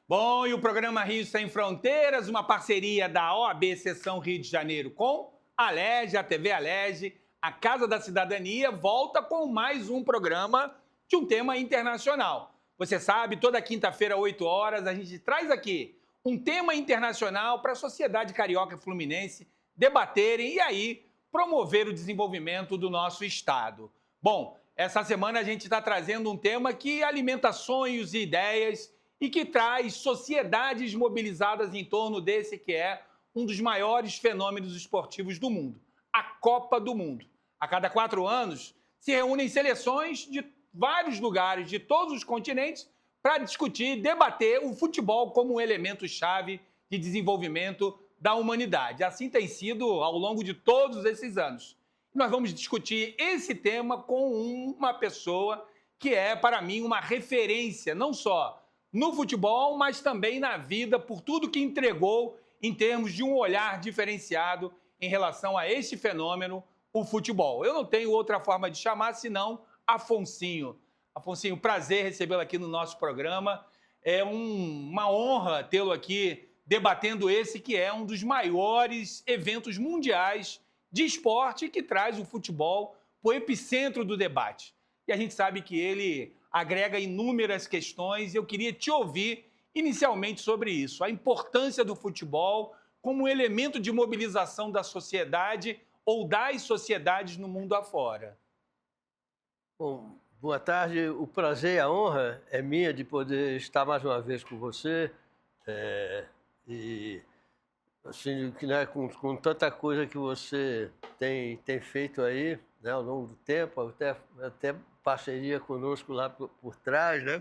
Bom, e o programa Rio Sem Fronteiras, uma parceria da OAB Seção Rio de Janeiro com a Alerj, a TV Alerj, a Casa da Cidadania, volta com mais um programa de um tema internacional. Você sabe, toda quinta-feira, 8 horas, a gente traz aqui um tema internacional para a sociedade carioca e fluminense debaterem e aí promover o desenvolvimento do nosso estado. Bom, essa semana a gente está trazendo um tema que alimenta sonhos e ideias e que traz sociedades mobilizadas em torno desse que é um dos maiores fenômenos esportivos do mundo, a Copa do Mundo. A cada 4 anos se reúnem seleções de vários lugares, de todos os continentes, para discutir e debater o futebol como um elemento-chave de desenvolvimento da humanidade. Assim tem sido ao longo de todos esses anos. Nós vamos discutir esse tema com uma pessoa que é, para mim, uma referência, não só no futebol, mas também na vida, por tudo que entregou em termos de um olhar diferenciado em relação a este fenômeno, o futebol. Eu não tenho outra forma de chamar senão Afonsinho. Afonsinho, prazer recebê-lo aqui no nosso programa. É uma honra tê-lo aqui debatendo esse que é um dos maiores eventos mundiais de esporte que traz o futebol para o epicentro do debate. E a gente sabe que ele agrega inúmeras questões e eu queria te ouvir inicialmente sobre isso. A importância do futebol como elemento de mobilização da sociedade ou das sociedades no mundo afora. Bom, boa tarde. O prazer e a honra é minha de poder estar mais uma vez com você. E assim, né, com tanta coisa que você tem feito aí, né, ao longo do tempo, até parceria conosco lá por trás, né?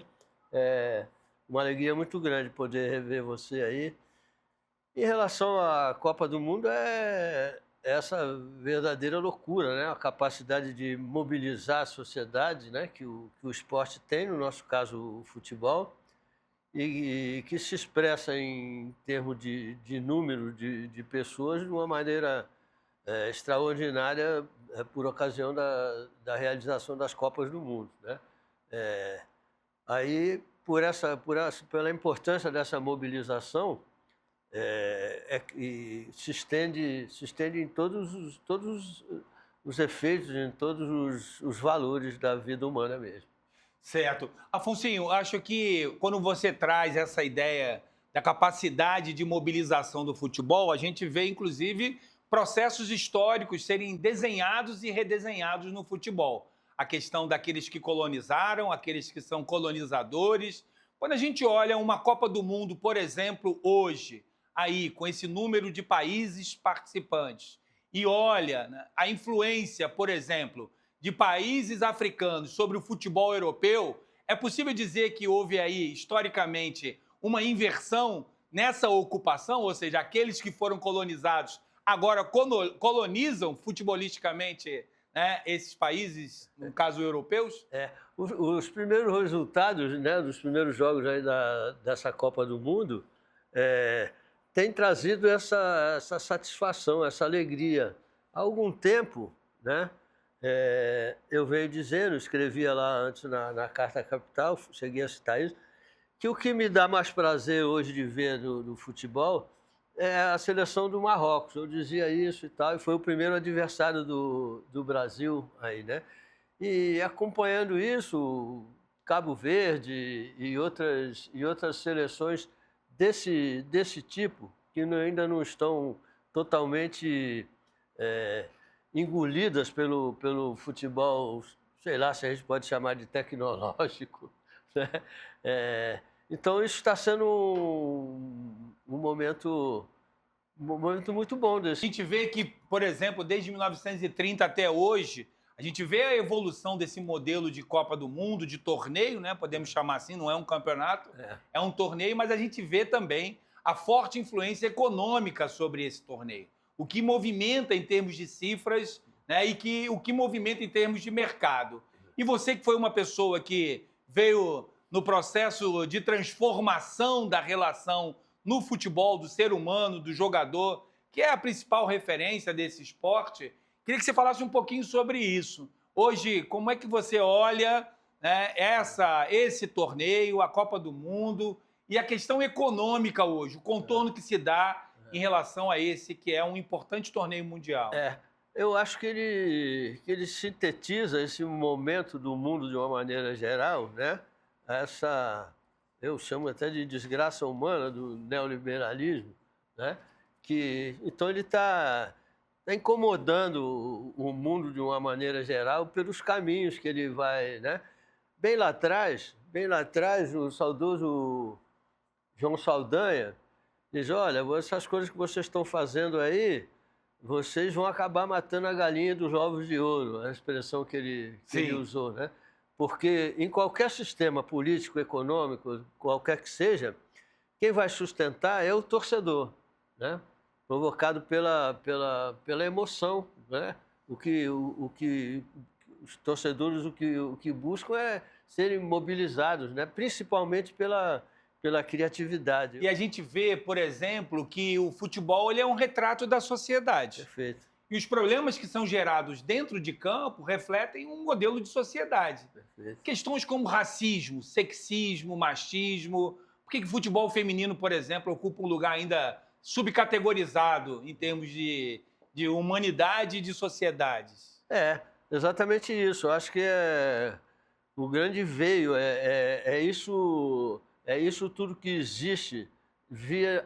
É uma alegria muito grande poder rever você aí. Em relação à Copa do Mundo, é essa verdadeira loucura, né? A capacidade de mobilizar a sociedade, né? Que o esporte tem, no nosso caso o futebol, e que se expressa em termos de número de pessoas de uma maneira extraordinária por ocasião da realização das Copas do Mundo, né? Aí, pela importância dessa mobilização, e se estende em todos os efeitos, em todos os valores da vida humana mesmo. Certo. Afonsinho, acho que quando você traz essa ideia da capacidade de mobilização do futebol, a gente vê, inclusive, processos históricos serem desenhados e redesenhados no futebol. A questão daqueles que colonizaram, aqueles que são colonizadores. Quando a gente olha uma Copa do Mundo, por exemplo, hoje, aí, com esse número de países participantes, e olha, né, a influência, por exemplo, de países africanos sobre o futebol europeu, é possível dizer que houve aí, historicamente, uma inversão nessa ocupação, ou seja, aqueles que foram colonizados agora colonizam futebolisticamente, né, esses países, no caso europeus? Os primeiros resultados, né, dos primeiros jogos aí dessa Copa do Mundo têm trazido essa satisfação, essa alegria. Há algum tempo, né, eu venho dizendo, escrevia lá antes na Carta Capital, cheguei a citar isso, que o que me dá mais prazer hoje de ver no futebol é a seleção do Marrocos. Eu dizia isso e tal, e foi o primeiro adversário do Brasil aí, né? E acompanhando isso, Cabo Verde e outras seleções desse tipo, que ainda não estão totalmente engolidas pelo futebol, sei lá se a gente pode chamar de tecnológico, né? Então isso está sendo um momento muito bom A desse. gente vê que, por exemplo, desde 1930 até hoje, a gente vê a evolução desse modelo de Copa do Mundo, de torneio, né? Podemos chamar assim, não é um campeonato, é um torneio, mas a gente vê também a forte influência econômica sobre esse torneio. O que movimenta em termos de cifras, né? E o que movimenta em termos de mercado. E você que foi uma pessoa que veio no processo de transformação da relação no futebol, do ser humano, do jogador, que é a principal referência desse esporte, queria que você falasse um pouquinho sobre isso. Hoje, como é que você olha, né, esse torneio, a Copa do Mundo, e a questão econômica hoje, o contorno que se dá em relação a esse, que é um importante torneio mundial. Eu acho que ele sintetiza esse momento do mundo de uma maneira geral, né? Eu chamo até de desgraça humana do neoliberalismo, né? Então ele está incomodando o mundo de uma maneira geral pelos caminhos que ele vai, né? Bem lá atrás, o saudoso João Saldanha diz: olha, essas coisas que vocês estão fazendo aí, vocês vão acabar matando a galinha dos ovos de ouro, a expressão que ele usou, né? Porque em qualquer sistema político, econômico, qualquer que seja, quem vai sustentar é o torcedor, né? Provocado pela emoção, né? O que os torcedores o que buscam é serem mobilizados, né? Principalmente pela criatividade. E a gente vê, por exemplo, que o futebol ele é um retrato da sociedade. Perfeito. E os problemas que são gerados dentro de campo refletem um modelo de sociedade. Perfeito. Questões como racismo, sexismo, machismo. Por que o futebol feminino, por exemplo, ocupa um lugar ainda subcategorizado em termos de humanidade e de sociedades? Exatamente isso. Eu acho que o grande veio é isso tudo que existe veio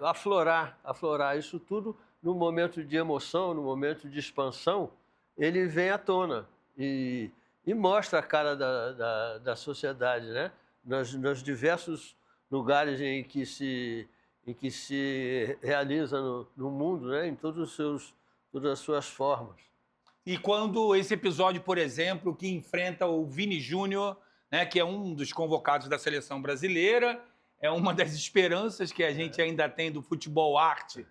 aflorar isso tudo no momento de emoção, no momento de expansão, ele vem à tona e mostra a cara da sociedade, né? Nos diversos lugares em que se realiza no mundo, né? Em todas as suas formas. E quando esse episódio, por exemplo, que enfrenta o Vini Júnior, né, que é um dos convocados da seleção brasileira, é uma das esperanças que a gente ainda tem do futebol arte,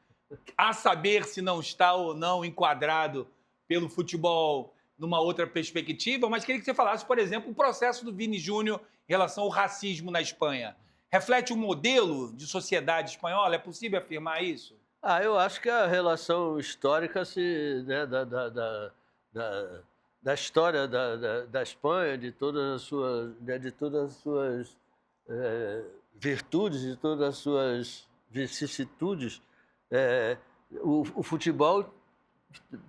a saber se não está ou não enquadrado pelo futebol numa outra perspectiva, mas queria que você falasse, por exemplo, o processo do Vini Júnior em relação ao racismo na Espanha. Reflete um modelo de sociedade espanhola? É possível afirmar isso? Eu acho que a relação histórica né, da história da Espanha, de todas as suas virtudes, de todas as suas vicissitudes, o futebol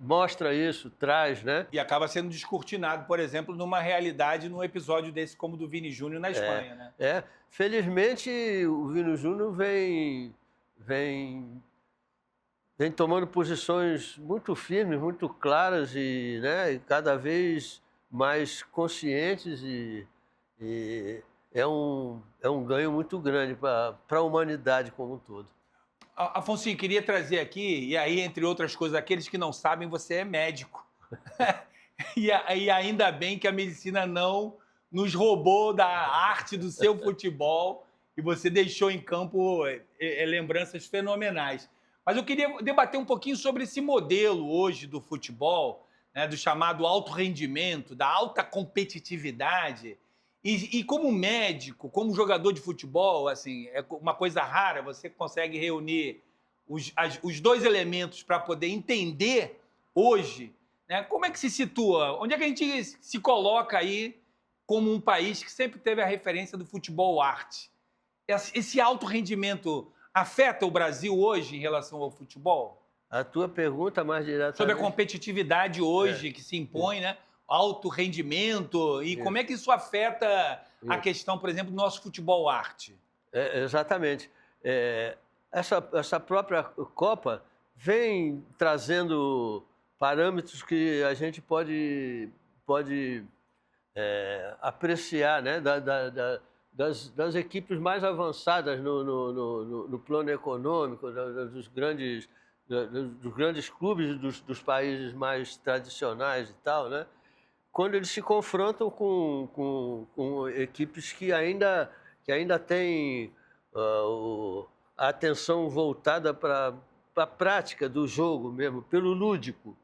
mostra isso, traz, né? E acaba sendo descortinado, por exemplo, numa realidade, num episódio desse como o do Vini Júnior na Espanha, né? Felizmente, o Vini Júnior vem tomando posições muito firmes, muito claras e, né, cada vez mais conscientes e é um ganho muito grande para a humanidade como um todo. Afonso, queria trazer aqui, e aí, entre outras coisas, aqueles que não sabem, você é médico. E ainda bem que a medicina não nos roubou da arte do seu futebol e você deixou em campo lembranças fenomenais. Mas eu queria debater um pouquinho sobre esse modelo hoje do futebol, né, do chamado alto rendimento, da alta competitividade. E como médico, como jogador de futebol, assim, é uma coisa rara, você consegue reunir os dois elementos para poder entender hoje, né, como é que se situa, onde é que a gente se coloca aí como um país que sempre teve a referência do futebol arte. Esse alto rendimento afeta o Brasil hoje em relação ao futebol? A tua pergunta mais diretamente... Sobre a competitividade hoje que se impõe, né? Alto rendimento e como é que isso afeta a questão, por exemplo, do nosso futebol arte? Exatamente. Essa própria Copa vem trazendo parâmetros que a gente pode apreciar, né? Das equipes mais avançadas no plano econômico, dos grandes clubes dos países mais tradicionais e tal, né? Quando eles se confrontam com equipes que ainda têm a atenção voltada para a prática do jogo mesmo, pelo lúdico,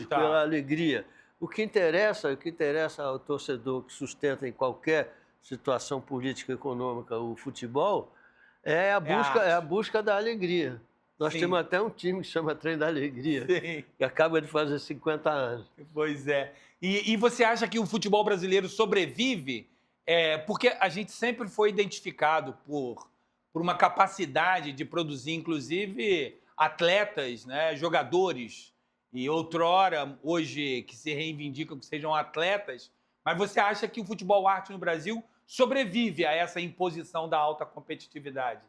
pela alegria. O que interessa ao torcedor que sustenta em qualquer situação política e econômica o futebol é a busca da alegria. Nós temos até um time que chama Trem da Alegria, que acaba de fazer 50 anos. Pois é. E você acha que o futebol brasileiro sobrevive Porque a gente sempre foi identificado por uma capacidade de produzir, inclusive, atletas, né, jogadores, e outrora, hoje, que se reivindicam que sejam atletas, mas você acha que o futebol arte no Brasil sobrevive a essa imposição da alta competitividade?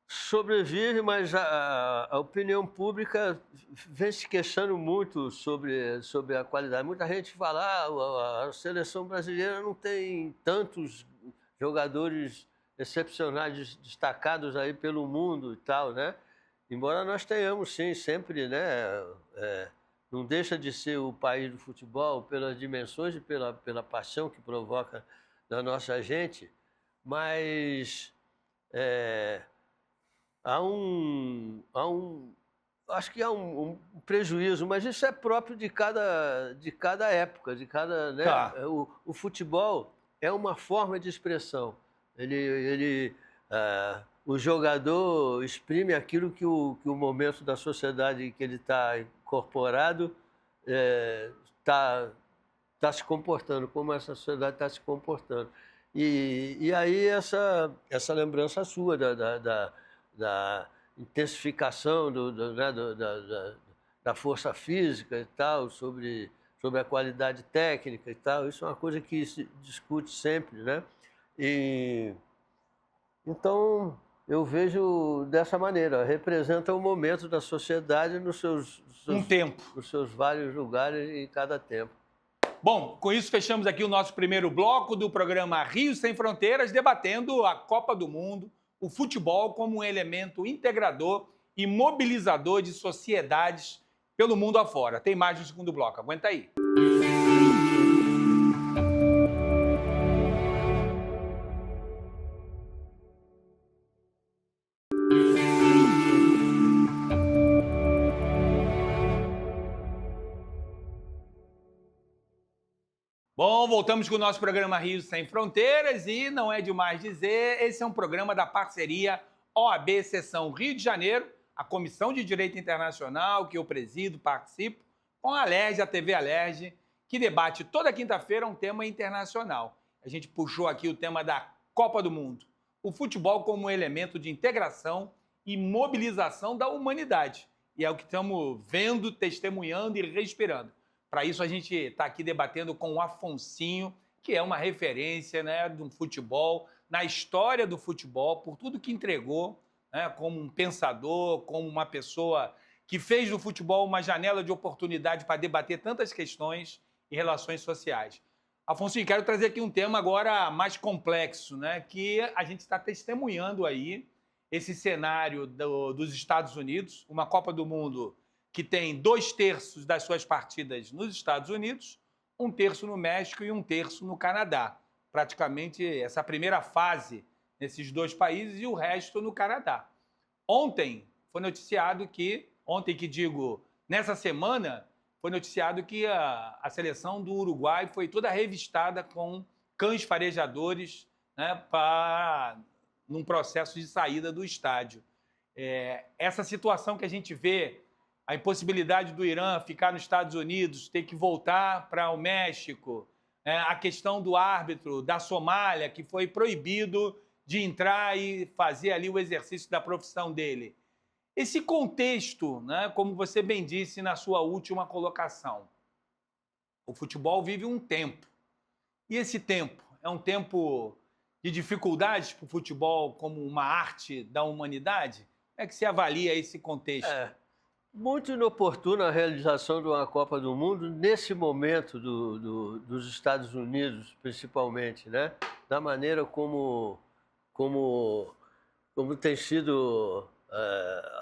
Sobrevive, mas a opinião pública vem se queixando muito sobre a qualidade. Muita gente fala, a seleção brasileira não tem tantos jogadores excepcionais destacados aí pelo mundo e tal, né? Embora nós tenhamos, sim, sempre, né? Não deixa de ser o país do futebol pelas dimensões e pela paixão que provoca na nossa gente, mas acho que há um prejuízo, mas isso é próprio de cada época, né? Tá. O futebol é uma forma de expressão. O jogador exprime aquilo que o momento da sociedade que ele está incorporado está se comportando, como essa sociedade está se comportando. E aí essa lembrança sua da intensificação né, da força física e tal, sobre a qualidade técnica e tal, isso é uma coisa que se discute sempre, né? Então, eu vejo dessa maneira, representa o momento da sociedade nos seus vários lugares em cada tempo. Bom, com isso fechamos aqui o nosso primeiro bloco do programa Rio Sem Fronteiras, debatendo a Copa do Mundo, o futebol como um elemento integrador e mobilizador de sociedades pelo mundo afora. Tem mais no segundo bloco, aguenta aí. Bom, voltamos com o nosso programa Rio Sem Fronteiras e não é demais dizer, esse é um programa da parceria OAB Seção Rio de Janeiro, a Comissão de Direito Internacional, que eu presido, participo, com a Alerj, a TV Alerj, que debate toda quinta-feira um tema internacional. A gente puxou aqui o tema da Copa do Mundo, o futebol como um elemento de integração e mobilização da humanidade. E é o que estamos vendo, testemunhando e respirando. Para isso, a gente está aqui debatendo com o Afonsinho, que é uma referência, né, do futebol, na história do futebol, por tudo que entregou, né, como um pensador, como uma pessoa que fez do futebol uma janela de oportunidade para debater tantas questões e relações sociais. Afonsinho, quero trazer aqui um tema agora mais complexo, né, que a gente está testemunhando aí esse cenário dos Estados Unidos, uma Copa do Mundo que tem 2/3 das suas partidas nos Estados Unidos, 1/3 no México e 1/3 no Canadá. Praticamente essa primeira fase nesses dois países e o resto no Canadá. Ontem foi noticiado que, nessa semana, foi noticiado que a seleção do Uruguai foi toda revistada com cães farejadores, né, num processo de saída do estádio. Essa situação que a gente vê, a impossibilidade do Irã ficar nos Estados Unidos, ter que voltar para o México, a questão do árbitro da Somália, que foi proibido de entrar e fazer ali o exercício da profissão dele. Esse contexto, né, como você bem disse na sua última colocação, o futebol vive um tempo. E esse tempo é um tempo de dificuldades para o futebol como uma arte da humanidade? Como é que se avalia esse contexto? Muito inoportuna a realização de uma Copa do Mundo nesse momento dos Estados Unidos, principalmente, né? Da maneira como tem sido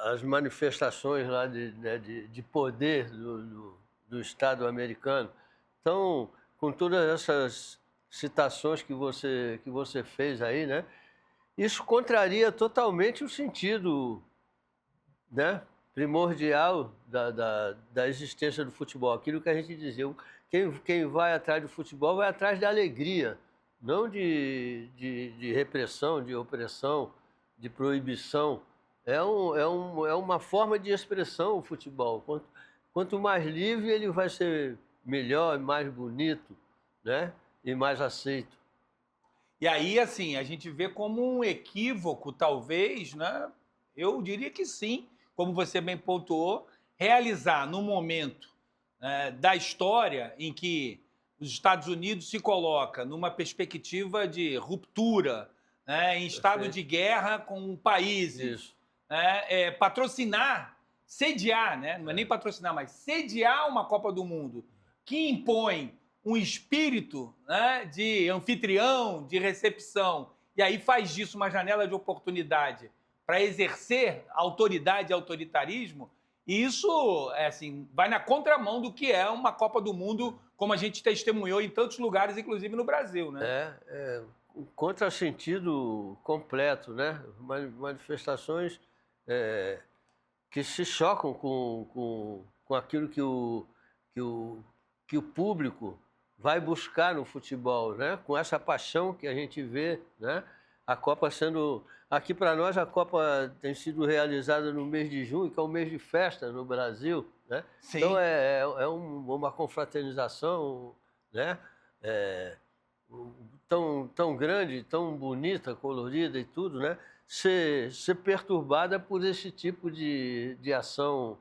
as manifestações lá de poder do Estado americano. Então, com todas essas citações que você fez aí, né? Isso contraria totalmente o sentido, né, primordial da existência do futebol. Aquilo que a gente dizia, quem vai atrás do futebol vai atrás da alegria, não de repressão, de opressão, de proibição. É uma forma de expressão o futebol. Quanto mais livre, ele vai ser melhor, mais bonito, né, e mais aceito. E aí, assim, a gente vê como um equívoco, talvez, né? Eu diria que sim, como você bem pontuou, realizar no momento da história em que os Estados Unidos se coloca numa perspectiva de ruptura, né, em estado Perfeito. de guerra com países, Isso. né, patrocinar, sediar, né, não é nem patrocinar, mas sediar uma Copa do Mundo que impõe um espírito, né, de anfitrião, de recepção, e aí faz disso uma janela de oportunidade para exercer autoridade e autoritarismo, e isso assim, vai na contramão do que é uma Copa do Mundo, como a gente testemunhou em tantos lugares, inclusive no Brasil, né? É um contrassentido completo, né? Manifestações que se chocam com aquilo que o, que o público vai buscar no futebol, né? Com essa paixão que a gente vê, né? A Copa sendo... Aqui para nós a Copa tem sido realizada no mês de junho, que é um mês de festa no Brasil, né? Sim. Então uma confraternização, né? Tão grande, tão bonita, colorida e tudo, né? Ser perturbada por esse tipo de ação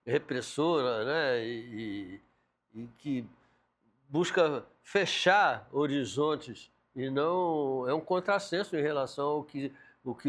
repressora, né? E que busca fechar horizontes e não é um contrassenso em relação ao que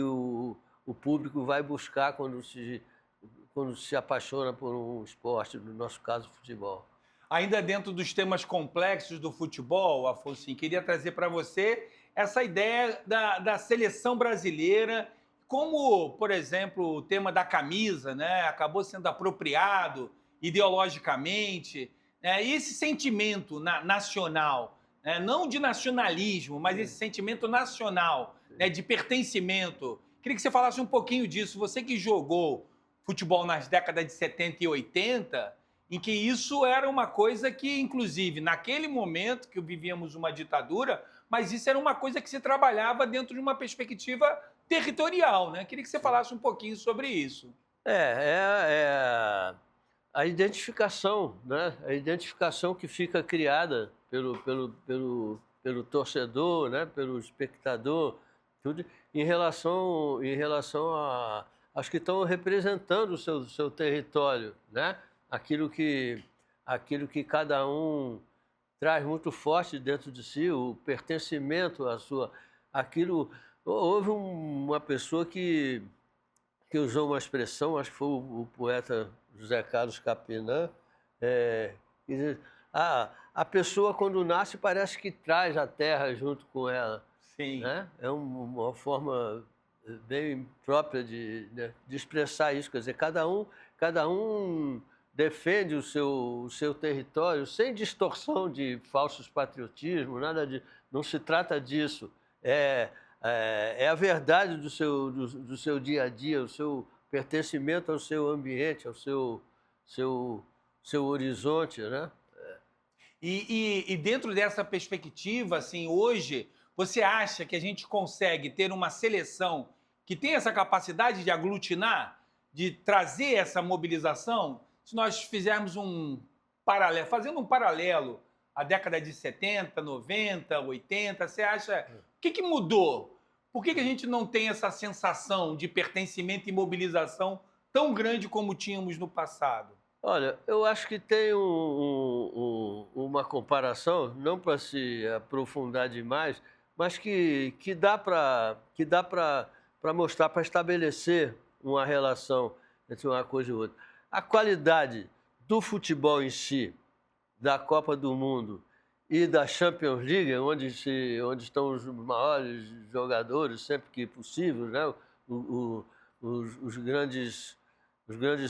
o público vai buscar quando se apaixona por um esporte, no nosso caso, futebol. Ainda dentro dos temas complexos do futebol, Afonso, queria trazer para você essa ideia da seleção brasileira, como, por exemplo, o tema da camisa, né, acabou sendo apropriado ideologicamente, né, e esse sentimento nacional, né, não de nacionalismo, mas esse sentimento nacional, né, de pertencimento. Queria que você falasse um pouquinho disso. Você que jogou futebol nas décadas de 70 e 80, em que isso era uma coisa que, inclusive, naquele momento que vivíamos uma ditadura, mas isso era uma coisa que se trabalhava dentro de uma perspectiva territorial, né? Queria que você falasse um pouquinho sobre isso. A identificação, né? A identificação que fica criada pelo torcedor, né? Pelo espectador, tudo em relação aos que estão representando o seu território, né? Aquilo que cada um traz muito forte dentro de si, o pertencimento à sua... Houve uma pessoa que usou uma expressão, acho que foi o poeta José Carlos Capinã, que diz, a pessoa quando nasce parece que traz a terra junto com ela. Sim. Né? É uma forma bem própria de expressar isso, quer dizer, cada um defende o seu território sem distorção de falsos patriotismo, não se trata disso. É a verdade do seu dia a dia, o seu pertencimento ao seu ambiente, ao seu horizonte, né? E dentro dessa perspectiva, assim, hoje, você acha que a gente consegue ter uma seleção que tem essa capacidade de aglutinar, de trazer essa mobilização? Se nós fizermos fazendo um paralelo à década de 70, 90, 80, você acha... O que mudou? Por que a gente não tem essa sensação de pertencimento e mobilização tão grande como tínhamos no passado? Olha, eu acho que tem uma comparação, não para se aprofundar demais, mas que dá para mostrar, para estabelecer uma relação entre uma coisa e outra. A qualidade do futebol em si, da Copa do Mundo e da Champions League, onde estão os maiores jogadores, sempre que possível, né? Os grandes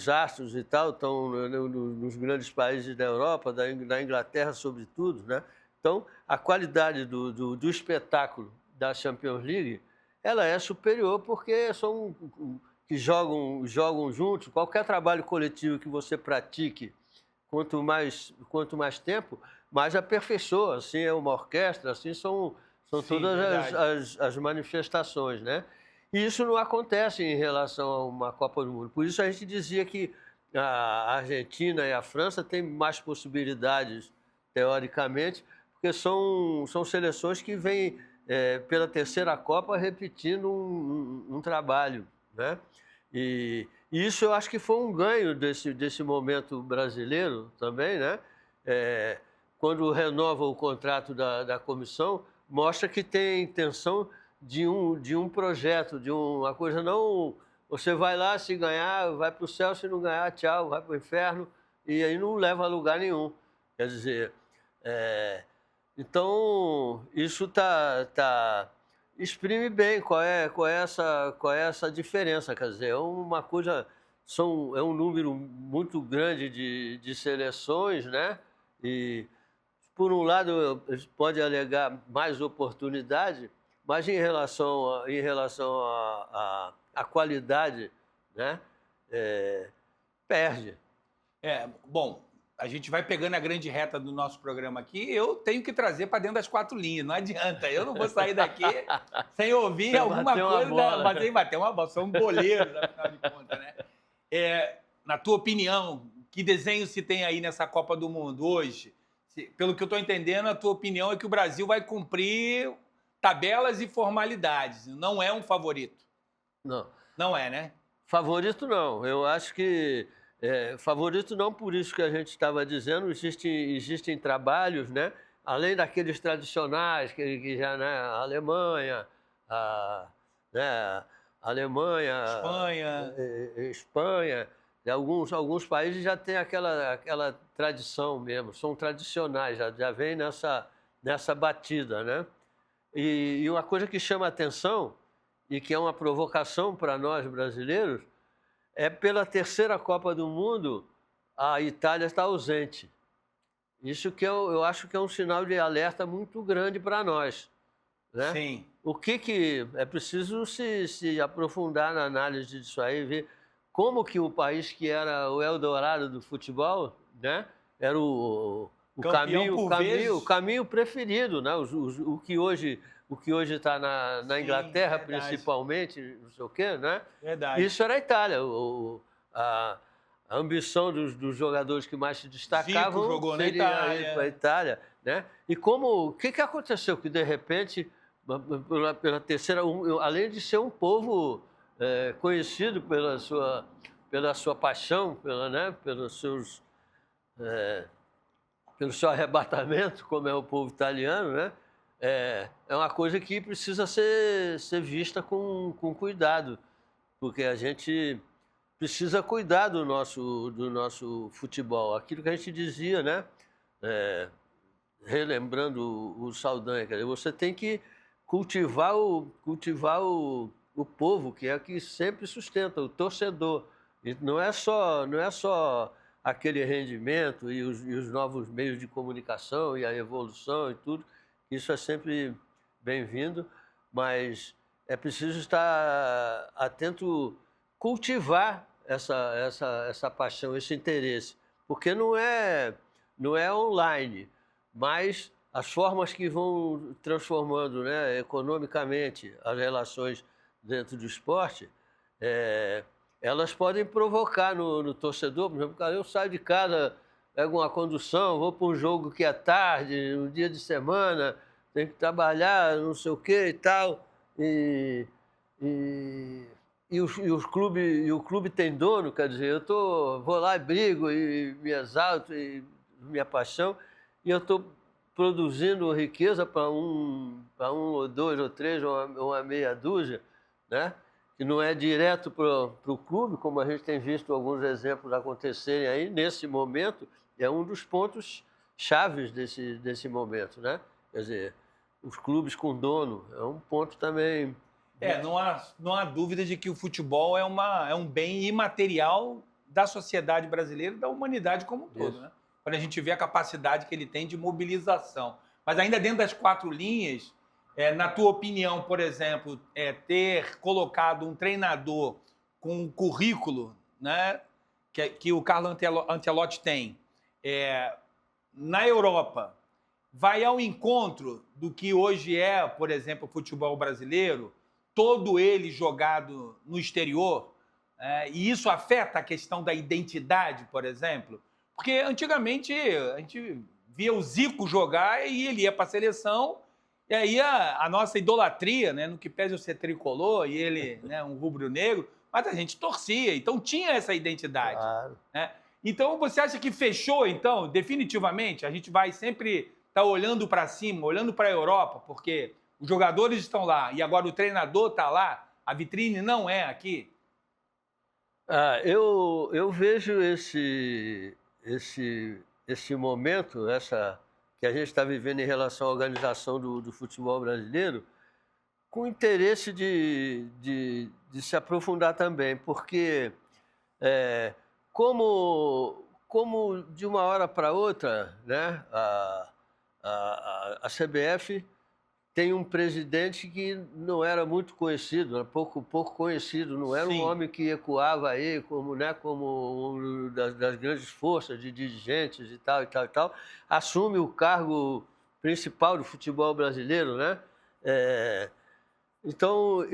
astros e tal estão nos grandes países da Europa, da Inglaterra sobretudo, né? Então, a qualidade do espetáculo da Champions League, ela é superior porque são que jogam juntos. Qualquer trabalho coletivo que você pratique, quanto mais tempo, mais aperfeiçoa. Assim é uma orquestra, assim são Sim, todas as manifestações, né? E isso não acontece em relação a uma Copa do Mundo. Por isso a gente dizia que a Argentina e a França têm mais possibilidades, teoricamente, porque são seleções que vêm pela terceira Copa repetindo um trabalho, né? E isso eu acho que foi um ganho desse momento brasileiro também, né? Quando renova o contrato da comissão, mostra que tem intenção de um projeto, de uma coisa. Não, você vai lá, se ganhar, vai para o céu, se não ganhar, tchau, vai para o inferno, e aí não leva a lugar nenhum. Quer dizer, então isso exprime bem qual é essa diferença. Quer dizer, é uma coisa, é um número muito grande de seleções, né? E, por um lado, pode alegar mais oportunidade, mas em relação à qualidade, né? Perde. Bom, a gente vai pegando a grande reta do nosso programa aqui, eu tenho que trazer para dentro das 4 linhas, não adianta, eu não vou sair daqui sem ouvir alguma coisa, sem bater uma bola, sou um goleiro, afinal de contas, né? Na tua opinião, que desenho se tem aí nessa Copa do Mundo hoje? Pelo que eu estou entendendo, a tua opinião é que o Brasil vai cumprir tabelas e formalidades, não é um favorito. Não. Não é, né? Favorito não, eu acho que... favorito não, por isso que a gente estava dizendo, existem trabalhos, né? Além daqueles tradicionais, que já, né? A Alemanha, Espanha, alguns países já têm aquela tradição mesmo, são tradicionais, já vem nessa batida, né? E uma coisa que chama a atenção, e que é uma provocação para nós brasileiros, pela terceira Copa do Mundo, a Itália está ausente. Isso que eu acho que é um sinal de alerta muito grande para nós, né? Sim. O que é preciso se aprofundar na análise disso aí, ver como que o país que era o Eldorado do futebol, né? Era o caminho preferido, né? O que hoje está na Inglaterra, verdade. Principalmente, não sei o quê, né? Verdade. Isso era a Itália. A ambição dos jogadores que mais se destacavam Zico jogou seria na Itália. para a Itália, né? E o que aconteceu? Que, de repente, pela terceira... além de ser um povo conhecido pela sua paixão, pelo seu arrebatamento, como é o povo italiano, né? É uma coisa que precisa ser vista com cuidado, porque a gente precisa cuidar do nosso futebol. Aquilo que a gente dizia, né? Relembrando o Saldanha, quer dizer, você tem que cultivar o povo, que é o que sempre sustenta, o torcedor. E não é só aquele rendimento e os novos meios de comunicação e a evolução e tudo. Isso é sempre bem-vindo, mas é preciso estar atento, cultivar essa paixão, esse interesse, porque não é online, mas as formas que vão transformando, né, economicamente as relações dentro do esporte, elas podem provocar no torcedor. Por exemplo, cara, eu saio de casa, pego uma condução, vou para um jogo que é tarde, um dia de semana, tenho que trabalhar, não sei o quê e tal. E o clube tem dono, quer dizer, vou lá e brigo e me exalto e minha paixão, e eu estou produzindo riqueza para um ou dois ou três ou uma meia dúzia, né? Que não é direto para o clube, como a gente tem visto alguns exemplos acontecerem aí nesse momento. É um dos pontos chaves desse momento, né? Quer dizer, os clubes com dono é um ponto também. Não há dúvida de que o futebol é um bem imaterial da sociedade brasileira e da humanidade como um todo, né? Quando a gente vê a capacidade que ele tem de mobilização. Mas ainda dentro das 4 linhas, na tua opinião, por exemplo, ter colocado um treinador com um currículo, né, que o Carlo Ancelotti tem, na Europa, vai ao encontro do que hoje é, por exemplo, o futebol brasileiro, todo ele jogado no exterior, e isso afeta a questão da identidade, por exemplo? Porque antigamente a gente via o Zico jogar e ele ia para a seleção E aí a nossa idolatria, né, no que pese eu ser tricolor e ele, né, um rubro-negro, mas a gente torcia, então tinha essa identidade. Claro. Né? Então você acha que fechou, então, definitivamente? A gente vai sempre estar olhando para cima, olhando para a Europa, porque os jogadores estão lá e agora o treinador está lá, a vitrine não é aqui? Eu vejo esse momento, que a gente está vivendo em relação à organização do futebol brasileiro, com interesse de se aprofundar também, porque como de uma hora para outra, né, a CBF tem um presidente que não era muito conhecido, era pouco conhecido, não era um Sim. homem que ecoava aí como, né, como um das grandes forças de dirigentes e tal, assume o cargo principal do futebol brasileiro, né? Então,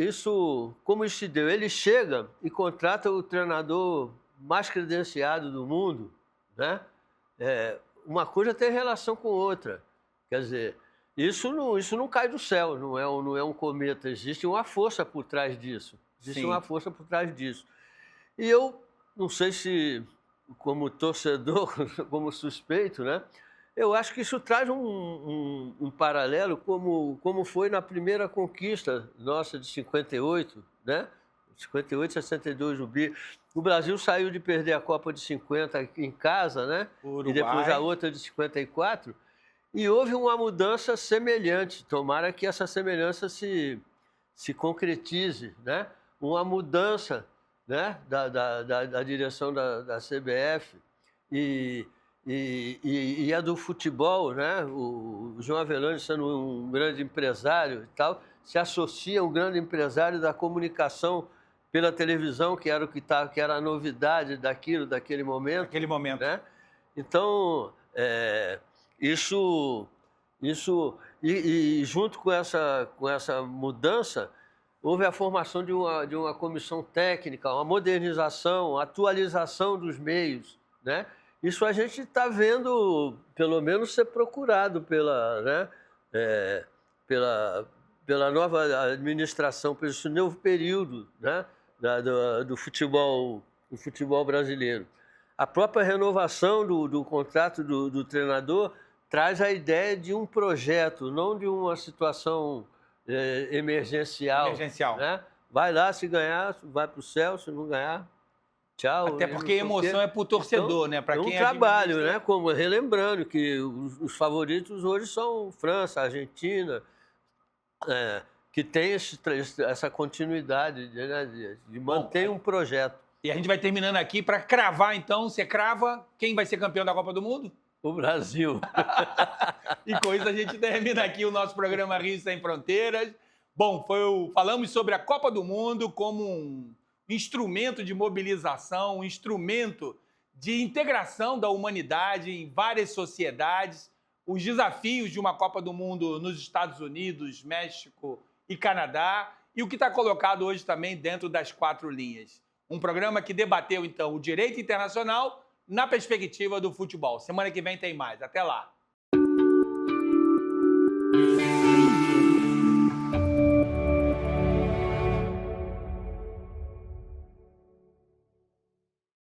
como isso se deu? Ele chega e contrata o treinador mais credenciado do mundo, né? Uma coisa tem relação com outra. Quer dizer, isso não cai do céu, não é um cometa. Existe uma força por trás disso. Existe Sim. uma força por trás disso. E eu não sei se, como torcedor, como suspeito, né? Eu acho que isso traz um paralelo como foi na primeira conquista nossa de 58, né? 58, 62, o Brasil saiu de perder a Copa de 50 em casa, né? Uruguai. E depois a outra de 54. E houve uma mudança semelhante. Tomara que essa semelhança se concretize, né? Uma mudança, né, da direção da CBF e a do futebol, né? O João Avelange, sendo um grande empresário e tal, se associa a um grande empresário da comunicação pela televisão, que era que era a novidade daquele momento. Naquele momento. Né? Então, isso junto com essa mudança, houve a formação de uma comissão técnica, uma modernização, uma atualização dos meios, né? Isso a gente está vendo, pelo menos, ser procurado pela nova administração, por esse novo período, né, do futebol brasileiro. A própria renovação do contrato do treinador traz a ideia de um projeto, não de uma situação emergencial. Né? Vai lá, se ganhar, vai para o céu, se não ganhar, tchau. Até porque a emoção é para o torcedor, então, né? Para quem um trabalho, administra... né? Como relembrando que os favoritos hoje são França, Argentina, que tem essa continuidade de manter um projeto. E a gente vai terminando aqui para cravar, então. Você crava quem vai ser campeão da Copa do Mundo? O Brasil. E com isso a gente termina aqui o nosso programa Rio Sem Fronteiras. Bom, falamos sobre a Copa do Mundo como um instrumento de mobilização, um instrumento de integração da humanidade em várias sociedades, os desafios de uma Copa do Mundo nos Estados Unidos, México e Canadá, e o que está colocado hoje também dentro das 4 linhas. Um programa que debateu, então, o direito internacional na perspectiva do futebol. Semana que vem tem mais. Até lá.